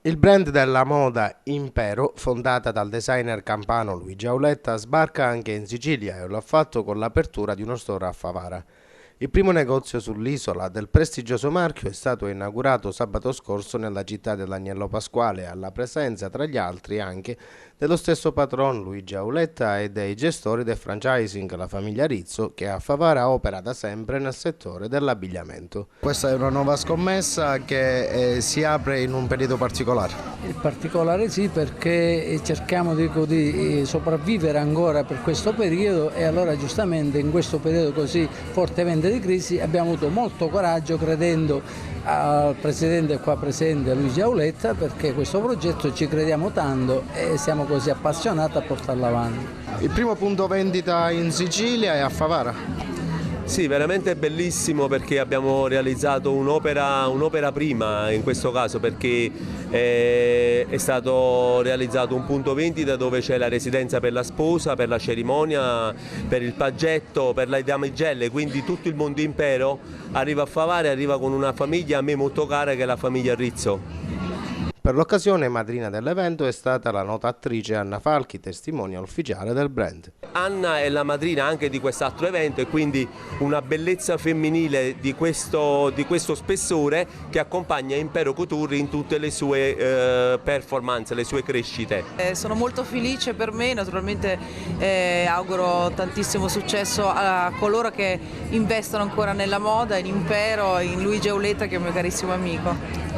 Il brand della moda Impero, fondata dal designer campano Luigi Auletta, sbarca anche in Sicilia e lo ha fatto con l'apertura di uno store a Favara. Il primo negozio sull'isola del prestigioso marchio è stato inaugurato sabato scorso nella città dell'Agnello Pasquale, alla presenza tra gli altri anche dello stesso patron Luigi Auletta e dei gestori del franchising, la famiglia Rizzo, che a Favara opera da sempre nel settore dell'abbigliamento. Questa è una nuova scommessa che si apre in un periodo particolare. In particolare sì, perché cerchiamo di sopravvivere ancora per questo periodo e allora giustamente in questo periodo così fortemente di crisi abbiamo avuto molto coraggio credendo al presidente qua presente Luigi Auletta, perché questo progetto ci crediamo tanto e siamo così appassionati a portarlo avanti. Il primo punto vendita in Sicilia è a Favara. Sì, veramente bellissimo perché abbiamo realizzato un'opera prima in questo caso, perché è stato realizzato un punto vendita dove c'è la residenza per la sposa, per la cerimonia, per il paggetto, per le damigelle, quindi tutto il mondo impero arriva a Favara e arriva con una famiglia a me molto cara che è la famiglia Rizzo. Per l'occasione madrina dell'evento è stata la nota attrice Anna Falchi, testimonial ufficiale del brand. Anna è la madrina anche di quest'altro evento e quindi una bellezza femminile di questo spessore che accompagna Impero Couture in tutte le sue performance, le sue crescite. Sono molto felice per me, naturalmente auguro tantissimo successo a coloro che investono ancora nella moda, in Impero, in Luigi Auletta che è un mio carissimo amico.